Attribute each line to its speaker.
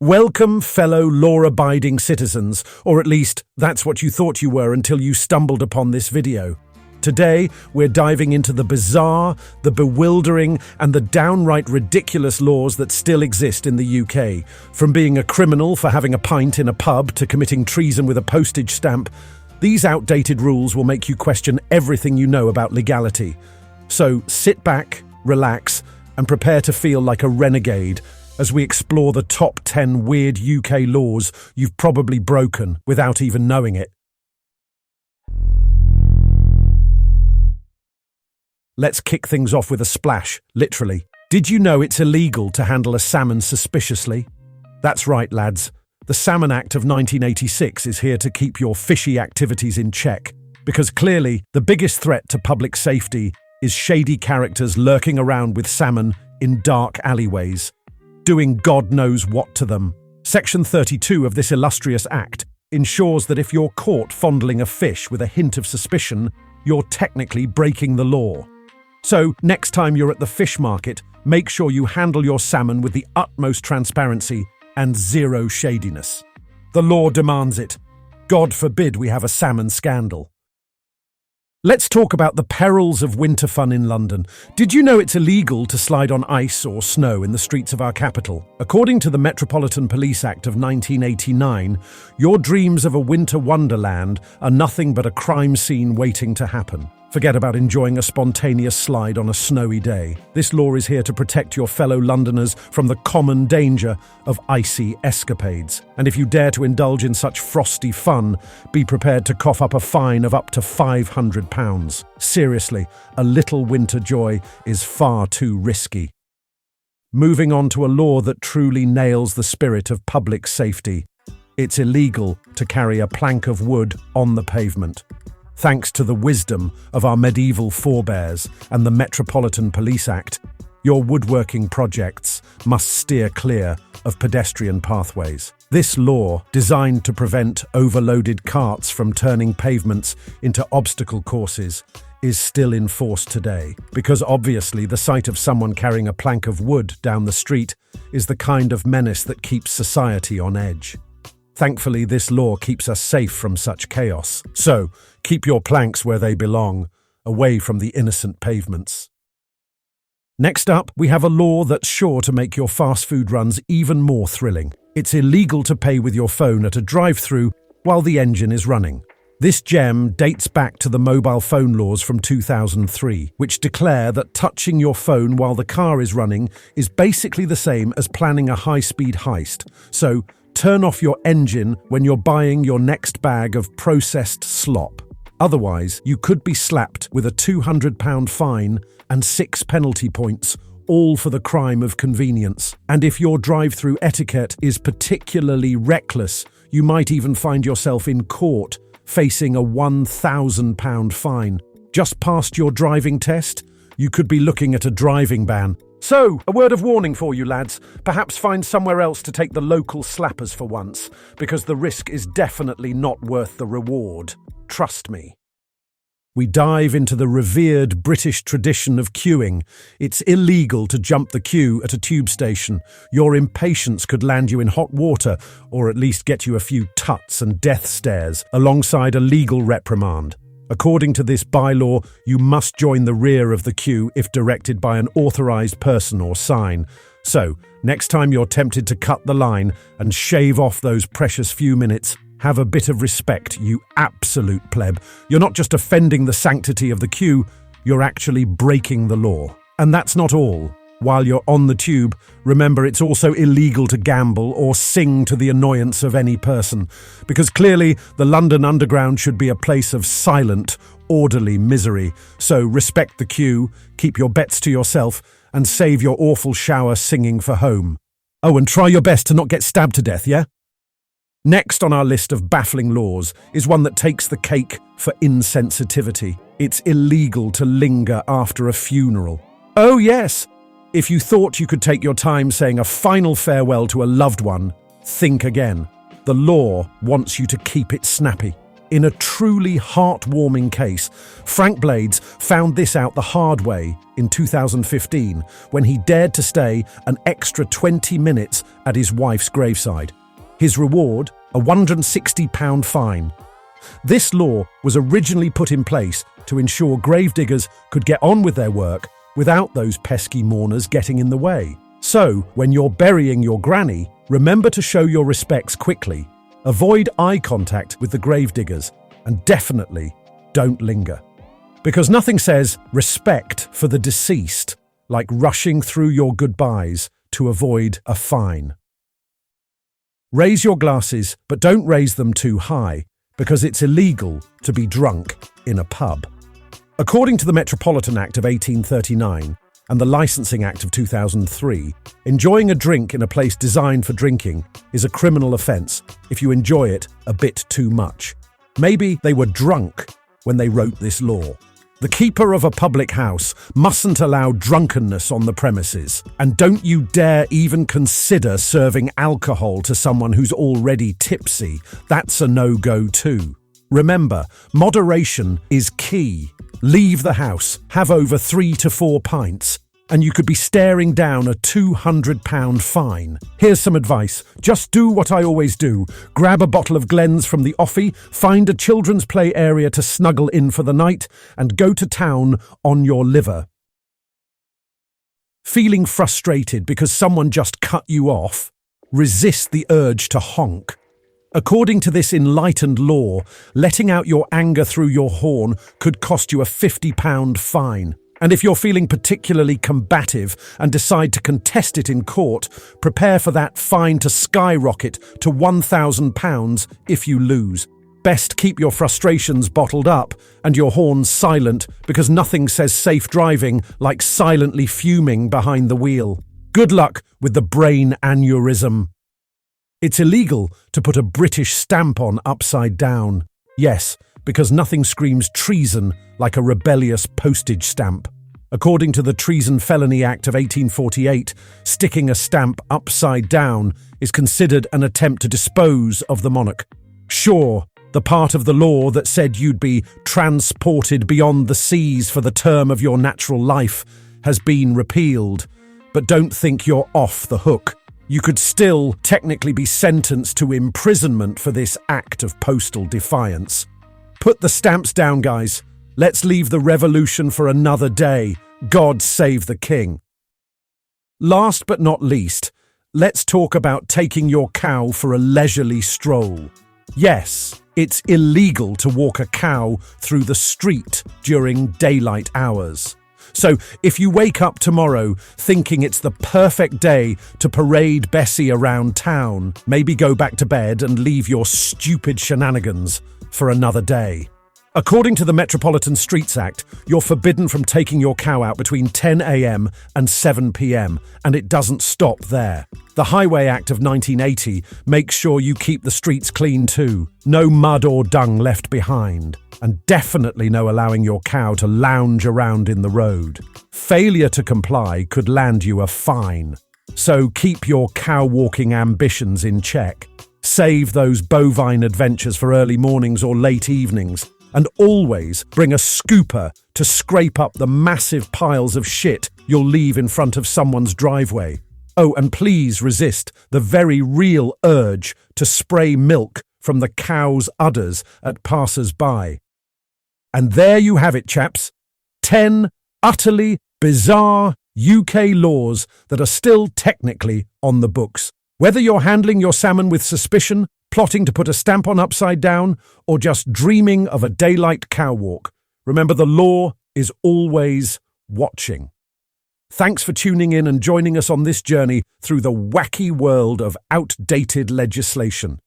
Speaker 1: Welcome, fellow law-abiding citizens, or at least that's what you thought you were until you stumbled upon this video. Today, we're diving into the bizarre, the bewildering, and the downright ridiculous laws that still exist in the UK. From being a criminal for having a pint in a pub to committing treason with a postage stamp, these outdated rules will make you question everything you know about legality. So sit back, relax, and prepare to feel like a renegade as we explore the top 10 weird UK laws you've probably broken without even knowing it. Let's kick things off with a splash, literally. Did you know it's illegal to handle a salmon suspiciously? That's right, lads. The Salmon Act of 1986 is here to keep your fishy activities in check, because clearly the biggest threat to public safety is shady characters lurking around with salmon in dark alleyways, doing God knows what to them. Section 32 of this illustrious act ensures that if you're caught fondling a fish with a hint of suspicion, you're technically breaking the law. So, next time you're at the fish market, make sure you handle your salmon with the utmost transparency and zero shadiness. The law demands it. God forbid we have a salmon scandal. Let's talk about the perils of winter fun in London. Did you know it's illegal to slide on ice or snow in the streets of our capital? According to the Metropolitan Police Act of 1989, your dreams of a winter wonderland are nothing but a crime scene waiting to happen. Forget about enjoying a spontaneous slide on a snowy day. This law is here to protect your fellow Londoners from the common danger of icy escapades. And if you dare to indulge in such frosty fun, be prepared to cough up a fine of up to £500. Seriously, a little winter joy is far too risky. Moving on to a law that truly nails the spirit of public safety. It's illegal to carry a plank of wood on the pavement. Thanks to the wisdom of our medieval forebears and the Metropolitan Police Act, your woodworking projects must steer clear of pedestrian pathways. This law, designed to prevent overloaded carts from turning pavements into obstacle courses, is still in force today, because obviously the sight of someone carrying a plank of wood down the street is the kind of menace that keeps society on edge. Thankfully, this law keeps us safe from such chaos. So, keep your planks where they belong, away from the innocent pavements. Next up, we have a law that's sure to make your fast food runs even more thrilling. It's illegal to pay with your phone at a drive-thru while the engine is running. This gem dates back to the mobile phone laws from 2003, which declare that touching your phone while the car is running is basically the same as planning a high-speed heist. So, turn off your engine when you're buying your next bag of processed slop. Otherwise, you could be slapped with a £200 fine and 6 penalty points, all for the crime of convenience. And if your drive-through etiquette is particularly reckless, you might even find yourself in court facing a £1,000 fine. Just passed your driving test? You could be looking at a driving ban. So, a word of warning for you lads, perhaps find somewhere else to take the local slappers for once, because the risk is definitely not worth the reward. Trust me. We dive into the revered British tradition of queuing. It's illegal to jump the queue at a tube station. Your impatience could land you in hot water, or at least get you a few tuts and death stares, alongside a legal reprimand. According to this bylaw, you must join the rear of the queue if directed by an authorized person or sign. So, next time you're tempted to cut the line and shave off those precious few minutes, have a bit of respect, you absolute pleb. You're not just offending the sanctity of the queue, you're actually breaking the law. And that's not all. While you're on the tube, remember it's also illegal to gamble or sing to the annoyance of any person, because clearly the London Underground should be a place of silent, orderly misery. So respect the queue, keep your bets to yourself, and save your awful shower singing for home. Oh, and try your best to not get stabbed to death, yeah? Next on our list of baffling laws is one that takes the cake for insensitivity. It's illegal to linger after a funeral. Oh yes! If you thought you could take your time saying a final farewell to a loved one, think again. The law wants you to keep it snappy. In a truly heartwarming case, Frank Blades found this out the hard way in 2015 when he dared to stay an extra 20 minutes at his wife's graveside. His reward, a £160 fine. This law was originally put in place to ensure gravediggers could get on with their work without those pesky mourners getting in the way. So, when you're burying your granny, remember to show your respects quickly. Avoid eye contact with the gravediggers, and definitely don't linger. Because nothing says respect for the deceased like rushing through your goodbyes to avoid a fine. Raise your glasses, but don't raise them too high, because it's illegal to be drunk in a pub. According to the Metropolitan Act of 1839 and the Licensing Act of 2003, enjoying a drink in a place designed for drinking is a criminal offence if you enjoy it a bit too much. Maybe they were drunk when they wrote this law. The keeper of a public house mustn't allow drunkenness on the premises, and don't you dare even consider serving alcohol to someone who's already tipsy. That's a no-go too. Remember, moderation is key. Leave the house, have over 3 to 4 pints, and you could be staring down a £200 fine. Here's some advice. Just do what I always do. Grab a bottle of Glen's from the offie, find a children's play area to snuggle in for the night, and go to town on your liver. Feeling frustrated because someone just cut you off? Resist the urge to honk. According to this enlightened law, letting out your anger through your horn could cost you a £50 fine. And if you're feeling particularly combative and decide to contest it in court, prepare for that fine to skyrocket to £1,000 if you lose. Best keep your frustrations bottled up and your horn silent, because nothing says safe driving like silently fuming behind the wheel. Good luck with the brain aneurysm. It's illegal to put a British stamp on upside down. Yes, because nothing screams treason like a rebellious postage stamp. According to the Treason Felony Act of 1848, sticking a stamp upside down is considered an attempt to dispose of the monarch. Sure, the part of the law that said you'd be transported beyond the seas for the term of your natural life has been repealed, but don't think you're off the hook. You could still technically be sentenced to imprisonment for this act of postal defiance. Put the stamps down, guys. Let's leave the revolution for another day. God save the king. Last but not least, let's talk about taking your cow for a leisurely stroll. Yes, it's illegal to walk a cow through the street during daylight hours. So if you wake up tomorrow thinking it's the perfect day to parade Bessie around town, maybe go back to bed and leave your stupid shenanigans for another day. According to the Metropolitan Streets Act, you're forbidden from taking your cow out between 10 a.m. and 7 p.m, and it doesn't stop there. The Highway Act of 1980 makes sure you keep the streets clean too. No mud or dung left behind. And definitely no allowing your cow to lounge around in the road. Failure to comply could land you a fine. So keep your cow-walking ambitions in check. Save those bovine adventures for early mornings or late evenings. And always bring a scooper to scrape up the massive piles of shit you'll leave in front of someone's driveway. Oh, and please resist the very real urge to spray milk from the cow's udders at passers-by. And there you have it, chaps. 10 utterly bizarre UK laws that are still technically on the books. Whether you're handling your salmon with suspicion, plotting to put a stamp on upside down, or just dreaming of a daylight cow walk, remember the law is always watching. Thanks for tuning in and joining us on this journey through the wacky world of outdated legislation.